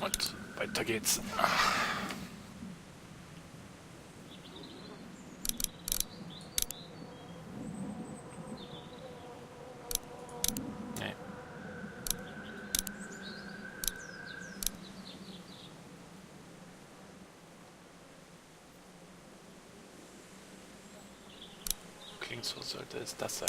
Und weiter geht's. Nee. Klingt so, sollte es das sein.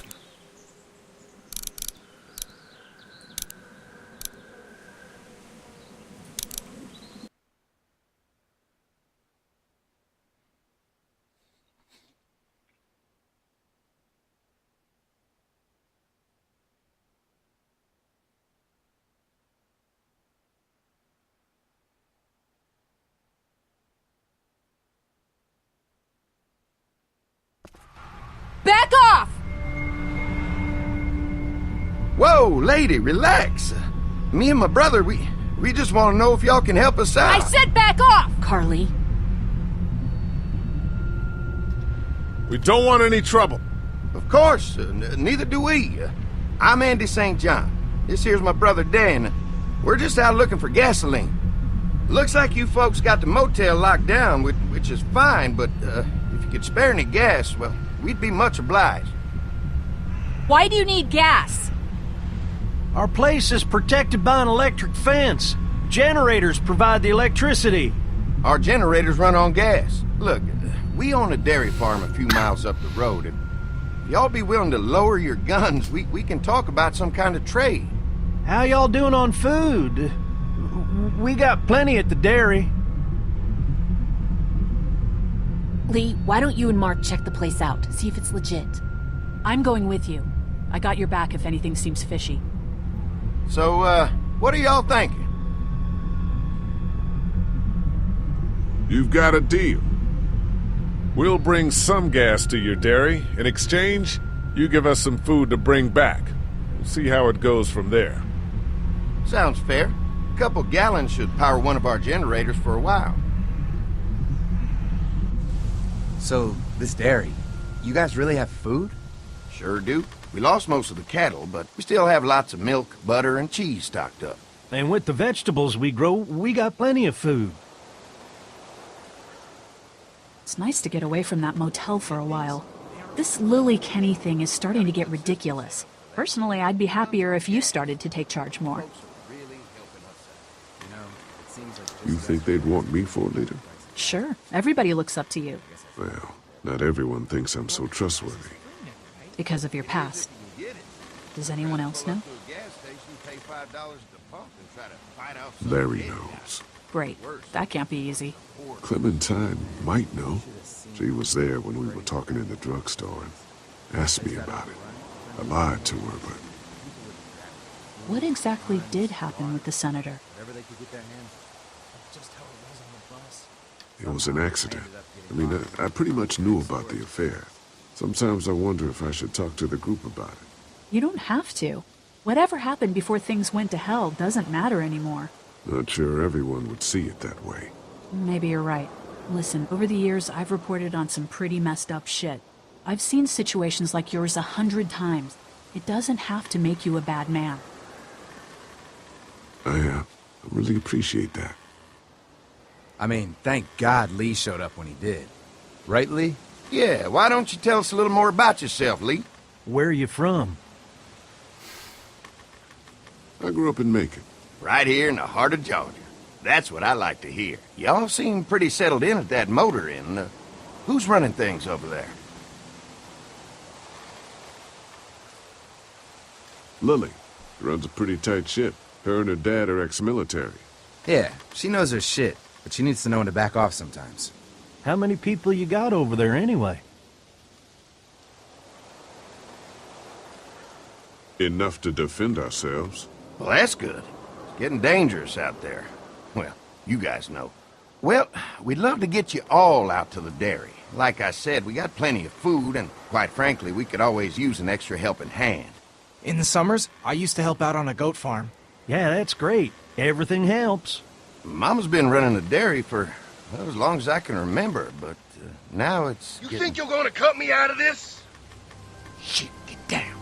Back off! Whoa, lady, relax. Me and my brother, we just want to know if y'all can help us out. I said back off! Carly. We don't want any trouble. Of course, neither do we. I'm Andy St. John. This here's my brother Dan. We're just out looking for gasoline. Looks like you folks got the motel locked down, which is fine, but if you could spare any gas, well, we'd be much obliged. Why do you need gas? Our place is protected by an electric fence. Generators provide the electricity. Our generators run on gas. Look, we own a dairy farm a few miles up the road, and if y'all be willing to lower your guns, we can talk about some kind of trade. How y'all doing on food? We got plenty at the dairy. Lee, why don't you and Mark check the place out, see if it's legit? I'm going with you. I got your back if anything seems fishy. So, what are y'all thinking? You've got a deal. We'll bring some gas to your dairy. In exchange, you give us some food to bring back. We'll see how it goes from there. Sounds fair. A couple gallons should power one of our generators for a while. So, this dairy, you guys really have food? Sure do. We lost most of the cattle, but we still have lots of milk, butter, and cheese stocked up. And with the vegetables we grow, we got plenty of food. It's nice to get away from that motel for a while. This Lily Kenny thing is starting to get ridiculous. Personally, I'd be happier if you started to take charge more. You think they'd want me for a leader? Sure, everybody looks up to you. Well, not everyone thinks I'm so trustworthy. Because of your past. Does anyone else know? Larry knows. Great. That can't be easy. Clementine might know. She was there when we were talking in the drugstore and asked me about it. I lied to her, but... What exactly did happen with the senator? It was an accident. I mean, I pretty much knew about the affair. Sometimes I wonder if I should talk to the group about it. You don't have to. Whatever happened before things went to hell doesn't matter anymore. Not sure everyone would see it that way. Maybe you're right. Listen, over the years, I've reported on some pretty messed up shit. I've seen situations like yours 100 times. It doesn't have to make you a bad man. I really appreciate that. I mean, thank God Lee showed up when he did. Right, Lee? Yeah, why don't you tell us a little more about yourself, Lee? Where are you from? I grew up in Macon. Right here in the heart of Georgia. That's what I like to hear. Y'all seem pretty settled in at that motor inn. Who's running things over there? Lily runs a pretty tight ship. Her and her dad are ex-military. Yeah, she knows her shit, but she needs to know when to back off sometimes. How many people you got over there anyway? Enough to defend ourselves. Well, that's good. It's getting dangerous out there. Well, you guys know. Well, we'd love to get you all out to the dairy. Like I said, we got plenty of food, and quite frankly, we could always use an extra helping hand. In the summers, I used to help out on a goat farm. Yeah, that's great. Everything helps. Mama's been running the dairy for, well, as long as I can remember, but now it's You think you're gonna cut me out of this? Shit, get down.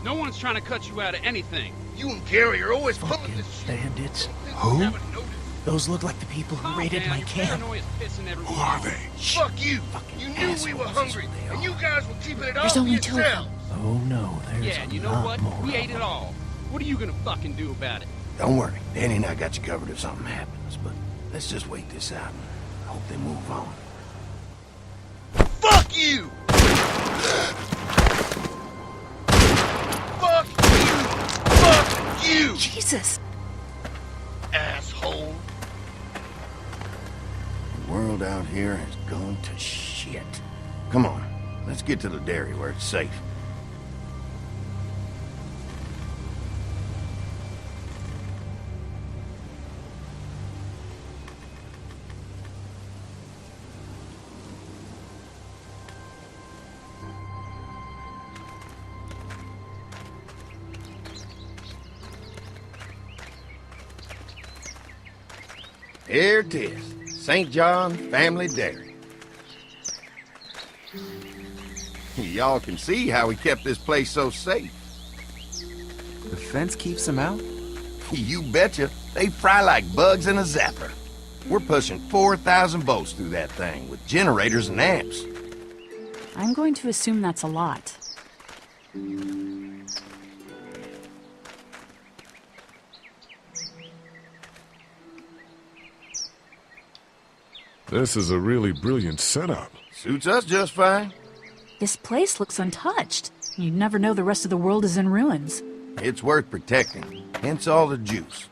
No one's trying to cut you out of anything. You and Gary are always pulling Fucking this shit. bandits. Who? Haven't noticed. Those look like the people who raided Calm my down, camp. your paranoia's pissing everywhere. Who are they? Fuck you! Fucking You knew we were assholes is hungry, what they and are. you guys were keeping it all There's to only two of yourselves. Oh no, there's Yeah, a you know lot what? more We of ate it them. all. What are you gonna fucking do about it? Don't worry, Danny and I got you covered if something happens, but let's just wait this out and hope they move on. Fuck you! Fuck you! Fuck you! Jesus! Asshole! The world out here has gone to shit. Come on, let's get to the dairy where it's safe. Here it is, St. John Family Dairy. Y'all can see how we kept this place so safe. The fence keeps them out? You betcha. They fry like bugs in a zapper. We're pushing 4,000 volts through that thing with generators and amps. I'm going to assume that's a lot. This is a really brilliant setup. Suits us just fine. This place looks untouched. You'd never know the rest of the world is in ruins. It's worth protecting, hence all the juice.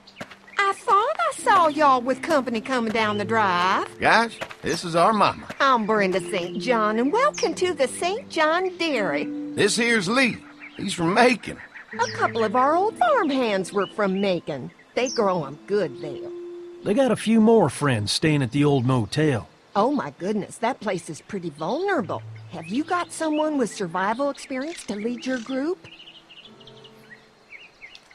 I thought I saw y'all with company coming down the drive. Guys, this is our mama. I'm Brenda St. John, and welcome to the St. John Dairy. This here's Lee. He's from Macon. A couple of our old farm hands were from Macon. They grow 'em good there. They got a few more friends staying at the old motel. Oh my goodness, that place is pretty vulnerable. Have you got someone with survival experience to lead your group?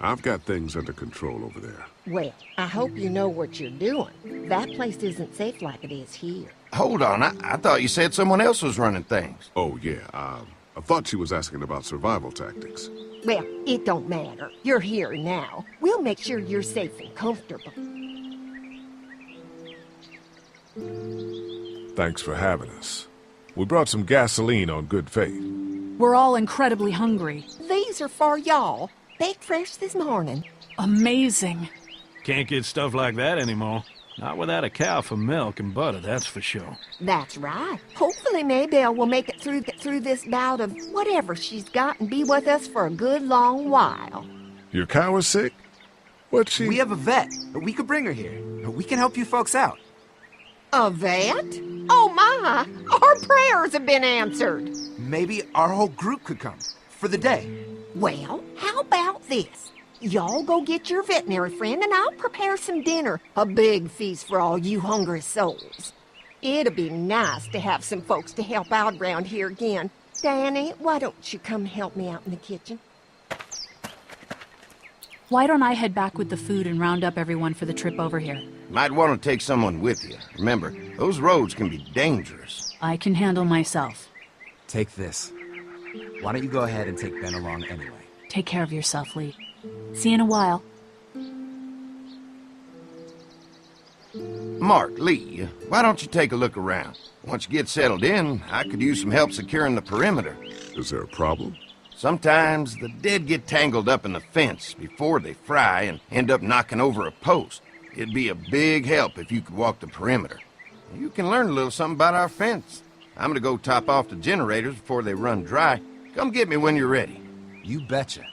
I've got things under control over there. Well, I hope you know what you're doing. That place isn't safe like it is here. Hold on, I thought you said someone else was running things. Oh, yeah, I thought she was asking about survival tactics. Well, it don't matter. You're here now. We'll make sure you're safe and comfortable. Thanks for having us. We brought some gasoline on good faith. We're all incredibly hungry. These are for y'all. Baked fresh this morning. Amazing. Can't get stuff like that anymore. Not without a cow for milk and butter, that's for sure. That's right. Hopefully Maybelle will make it through this bout of whatever she's got and be with us for a good long while. Your cow is sick? What's she... We have a vet. We could bring her here. We can help you folks out. A vet? Oh my! Our prayers have been answered. Maybe our whole group could come. For the day. Well, how about this? Y'all go get your veterinary friend and I'll prepare some dinner. A big feast for all you hungry souls. It'd be nice to have some folks to help out around here again. Danny, why don't you come help me out in the kitchen? Why don't I head back with the food and round up everyone for the trip over here? Might want to take someone with you. Remember, those roads can be dangerous. I can handle myself. Take this. Why don't you go ahead and take Ben along anyway? Take care of yourself, Lee. See you in a while. Mark, Lee, why don't you take a look around? Once you get settled in, I could use some help securing the perimeter. Is there a problem? Sometimes the dead get tangled up in the fence before they fry and end up knocking over a post. It'd be a big help if you could walk the perimeter. You can learn a little something about our fence. I'm gonna go top off the generators before they run dry. Come get me when you're ready. You betcha.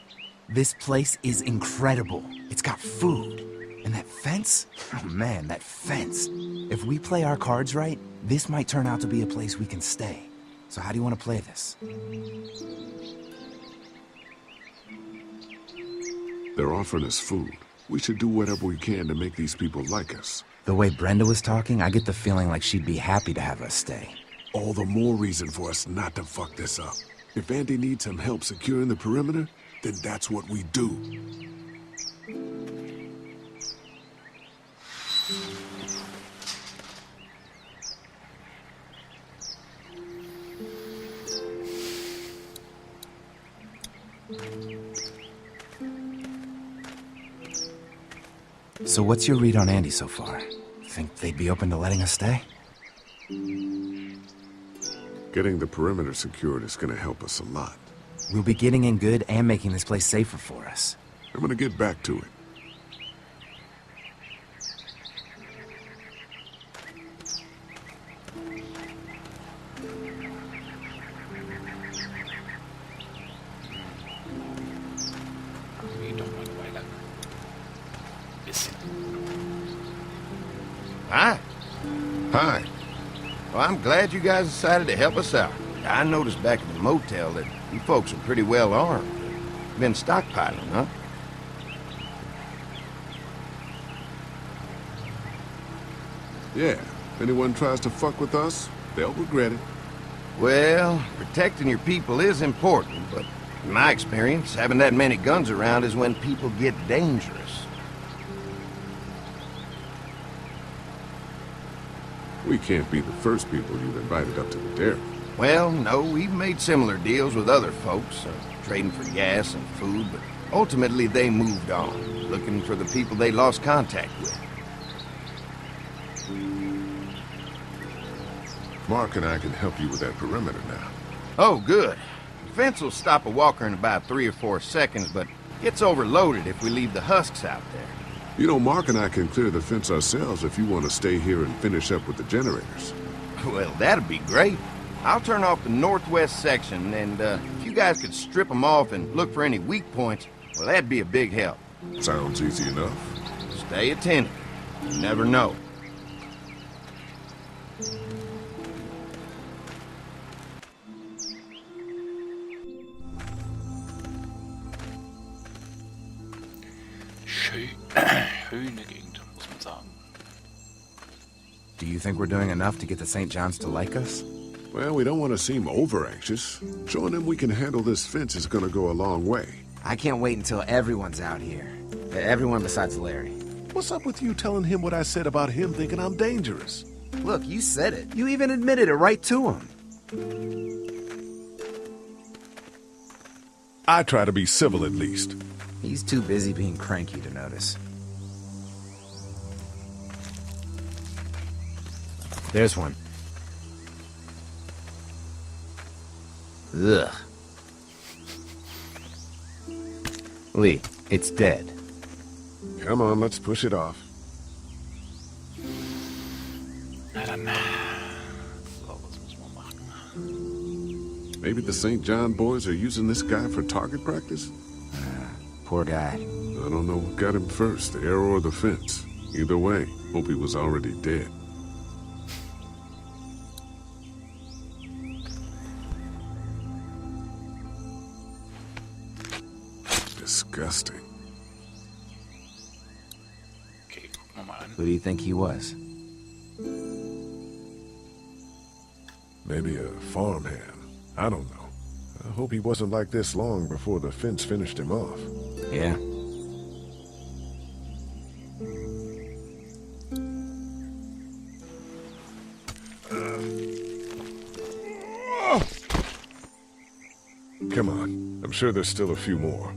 This place is incredible. It's got food. And that fence? Oh man, that fence. If we play our cards right, this might turn out to be a place we can stay. So how do you want to play this? They're offering us food. We should do whatever we can to make these people like us. The way Brenda was talking, I get the feeling like she'd be happy to have us stay. All the more reason for us not to fuck this up. If Andy needs some help securing the perimeter, then that's what we do. So what's your read on Andy so far? Think they'd be open to letting us stay? Getting the perimeter secured is gonna help us a lot. We'll be getting in good and making this place safer for us. I'm gonna get back to it. Geht doch mal weiter. Bisschen. Hi. Hi. Well, I'm glad you guys decided to help us out. I noticed back at the motel that you folks are pretty well armed. Been stockpiling, huh? Yeah, if anyone tries to fuck with us, they'll regret it. Well, protecting your people is important, but in my experience, having that many guns around is when people get dangerous. We can't be the first people you've invited up to the dairy. Well, no, we've made similar deals with other folks, trading for gas and food, but ultimately they moved on, looking for the people they lost contact with. Mark and I can help you with that perimeter now. Oh, good. The fence will stop a walker in about 3 or 4 seconds, but gets overloaded if we leave the husks out there. You know, Mark and I can clear the fence ourselves if you want to stay here and finish up with the generators. Well, that'd be great. I'll turn off the northwest section, and if you guys could strip them off and look for any weak points, well, that'd be a big help. Sounds easy enough. Stay attentive. You never know. Schöne Gegend, muss man sagen. Do you think we're doing enough to get the St. John's to like us? Well, we don't want to seem over-anxious. Showing them we can handle this fence is gonna go a long way. I can't wait until everyone's out here. Everyone besides Larry. What's up with you telling him what I said about him thinking I'm dangerous? Look, you said it. You even admitted it right to him. I try to be civil at least. He's too busy being cranky to notice. There's one. Ugh. Lee, it's dead. Come on, let's push it off. Na dann. So, was muss man machen? Maybe the St. John boys are using this guy for target practice? Poor guy. I don't know what got him first, the arrow or the fence. Either way, hope he was already dead. Disgusting. Okay, gucken wir mal an. Who do you think he was? Maybe a farmhand. I don't know. I hope he wasn't like this long before the fence finished him off. Yeah. Come on. I'm sure there's still a few more.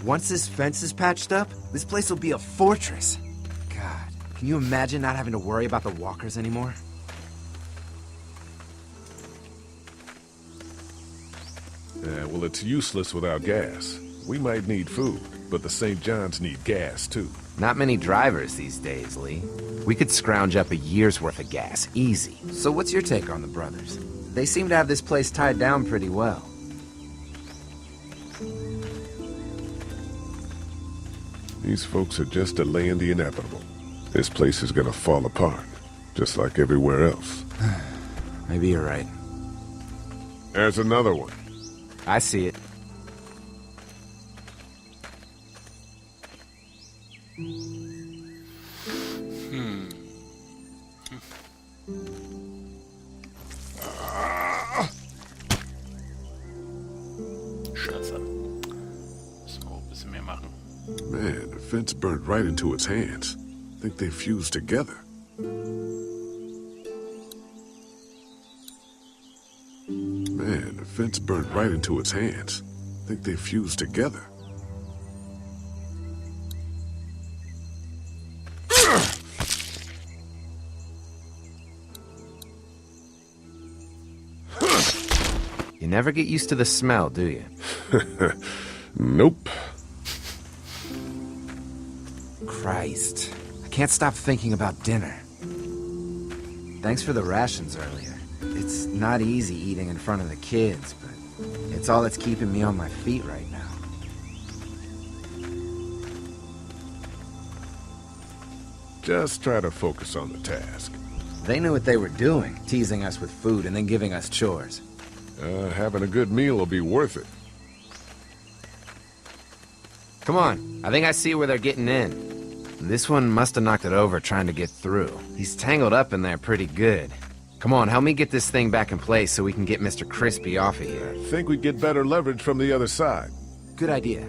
Once this fence is patched up, this place will be a fortress. God, can you imagine not having to worry about the walkers anymore? Yeah, well, it's useless without gas. We might need food, but the St. John's need gas, too. Not many drivers these days, Lee. We could scrounge up a year's worth of gas, easy. So what's your take on the brothers? They seem to have this place tied down pretty well. These folks are just delaying the inevitable. This place is gonna fall apart, just like everywhere else. Maybe you're right. There's another one. I see it. Scheiße. Müssen wir auch ein bisschen mehr machen. Man, the fence burnt right into its hands. Think they fused together. Man, the fence burnt right into its hands. think they fused together. You never get used to the smell, do you? Nope. Christ. I can't stop thinking about dinner. Thanks for the rations earlier. It's not easy eating in front of the kids, but it's all that's keeping me on my feet right now. Just try to focus on the task. They knew what they were doing, teasing us with food and then giving us chores. Having a good meal will be worth it. Come on, I think I see where they're getting in. This one must have knocked it over trying to get through. He's tangled up in there pretty good. Come on, help me get this thing back in place so we can get Mr. Crispy off of here. I think we'd get better leverage from the other side. Good idea.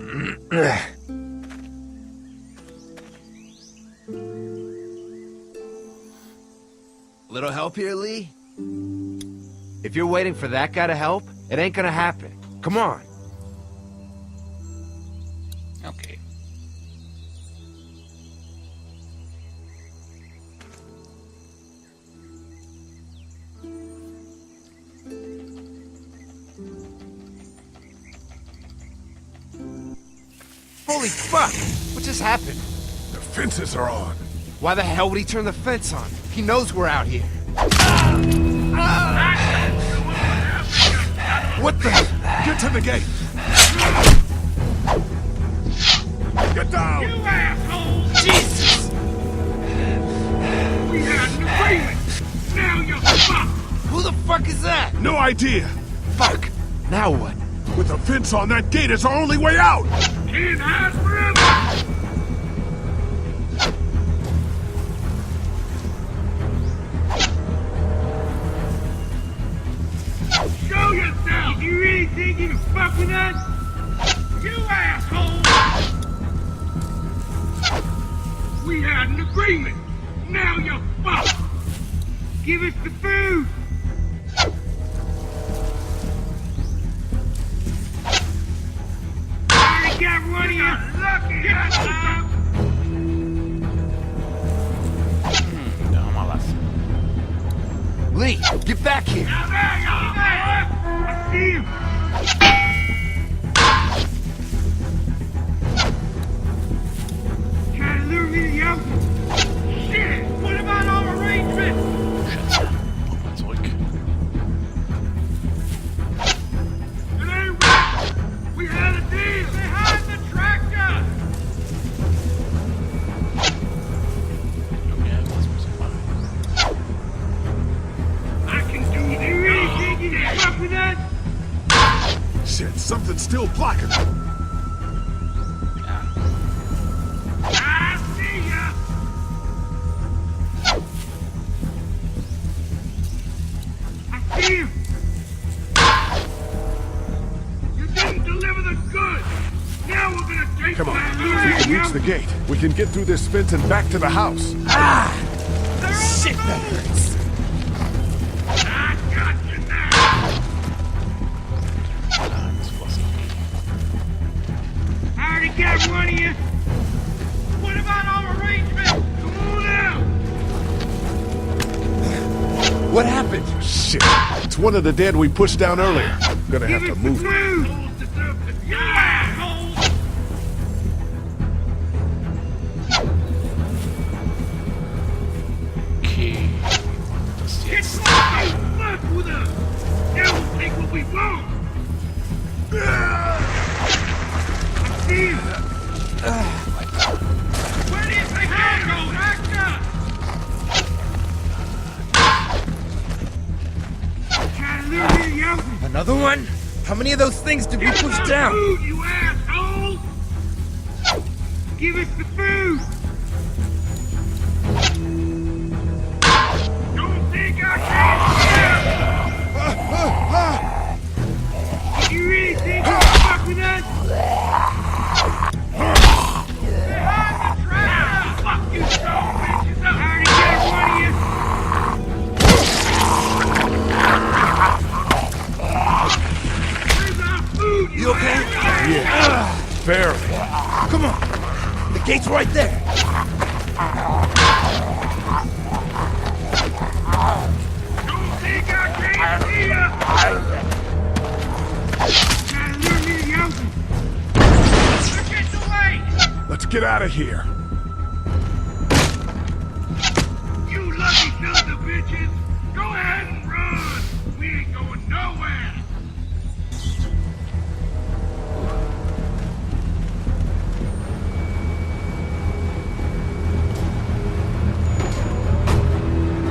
Little help here, Lee? If you're waiting for that guy to help, it ain't gonna happen. Come on. Okay. Holy fuck! What just happened? The fences are on. Why the hell would he turn the fence on? He knows we're out here. What the? Get to the gate! Get down! You asshole! Jesus! We had an agreement! Now you're fucked! Who the fuck is that? No idea! Fuck! Now what? With a fence on that gate, it's our only way out! Can't hide forever! Show yourself! You really think you can fuck with us? You asshole! We had an agreement! Now you're fucked! Give us the food! I got one of you! Lucky! Get us! Não, malaça. Lee, get back here! Now there you are! I see him! Trying to lure me to the open? Shit! What about our arrangement? Schätze. Guck mal zurück. It ain't right! We had a deal! Behind the tractor! Junge, was muss ich machen? I can do it! You really think you can fuck with us? Shit, something's still blocking it. I see ya! I see him! You didn't deliver the goods! Now we're gonna take Come on, that if we can reach the gate, we can get through this fence and back to the house. Shit, that hurts. I got you now! Ah, das war's. I already got one of you! What about our arrangement? Come on out! What happened? Shit, it's one of the dead we pushed down earlier. Gonna have Give to us the move it. food! You assholes! Okay. Das Get jetzt. like you fuck with us! Now we'll take what we want! I see him! Where do you think I'm going? Trying to lure me to the open? Another one? How many of those things did we Give push us down? food, you asshole! Give us the food! Don't think I can't! You really think you can fuck with us? Behind the tractor! Fuck you, son of bitches! I already got one of you! Where's our food, you You okay? asshole? Barely. Come on. The gate's right there. Don't think I can't see ya! Gotta lure me to the open. Look at the way! Let's get out of here. You lucky sons of bitches! Go ahead and run! We ain't going nowhere!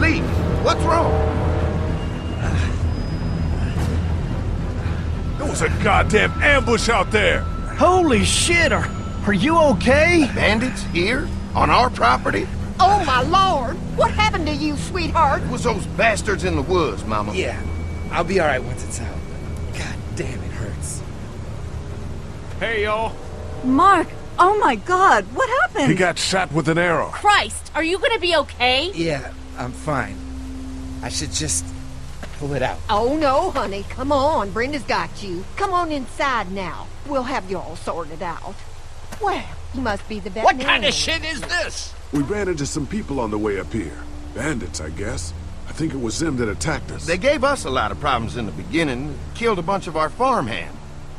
Lee, what's wrong? There was a goddamn ambush out there. Holy shit, are you okay? Bandits here? On our property? Oh, my lord! What happened to you, sweetheart? It was those bastards in the woods, Mama. Yeah, I'll be alright once it's out. God damn, it hurts. Hey, y'all. Mark, oh my god, what happened? He got shot with an arrow. Christ, are you gonna be okay? Yeah, I'm fine. I should just pull it out. Oh, no, honey. Come on. Brenda's got you. Come on inside now. We'll have you all sorted out. Well, he must be the veterinarian. What kind of shit is this? We ran into some people on the way up here. Bandits, I guess. I think it was them that attacked us. They gave us a lot of problems in the beginning, killed a bunch of our farmhands.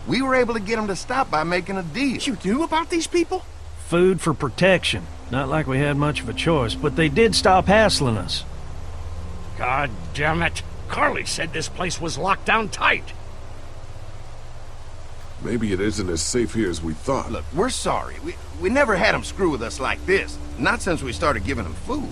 We were able to get them to stop by making a deal. You knew about these people? Food for protection. Not like we had much of a choice, but they did stop hassling us. God damn it. Carly said this place was locked down tight. Maybe it isn't as safe here as we thought. Look, we're sorry. We never had them screw with us like this. Not since we started giving them food.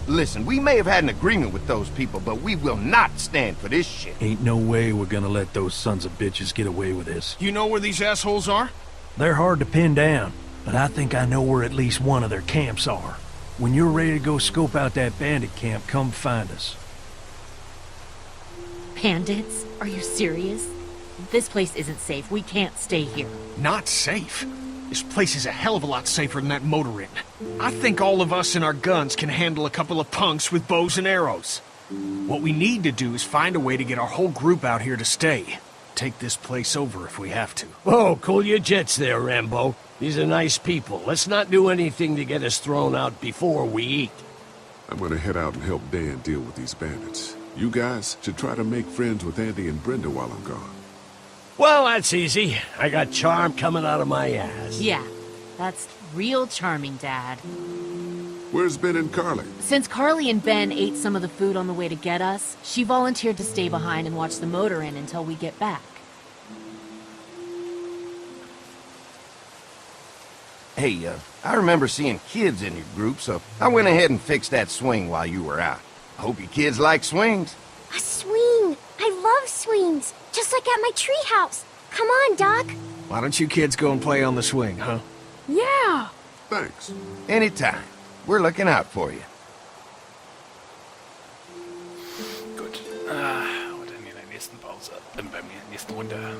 Listen, we may have had an agreement with those people, but we will not stand for this shit. Ain't no way we're gonna let those sons of bitches get away with this. You know where these assholes are? They're hard to pin down, but I think I know where at least one of their camps are. When you're ready to go scope out that bandit camp, come find us. Bandits? Are you serious? This place isn't safe. We can't stay here. Not safe. This place is a hell of a lot safer than that motor inn. I think all of us and our guns can handle a couple of punks with bows and arrows. What we need to do is find a way to get our whole group out here to stay. Take this place over if we have to. Whoa, cool your jets there, Rambo. These are nice people. Let's not do anything to get us thrown out before we eat. I'm gonna head out and help Dan deal with these bandits. You guys should try to make friends with Andy and Brenda while I'm gone. Well, that's easy. I got charm coming out of my ass. Yeah, that's real charming, Dad. Where's Ben and Carly? Since Carly and Ben ate some of the food on the way to get us, she volunteered to stay behind and watch the motor inn until we get back. Hey, I remember seeing kids in your group, so I went ahead and fixed that swing while you were out. I hope you kids like swings. A swing! I love swings! Just like at my treehouse. Come on, Doc. Why don't you kids go and play on the swing, huh? Yeah! Thanks. Anytime. We're looking out for you. Gut. Oder in der nächsten Pause, bei mir, nächsten Runde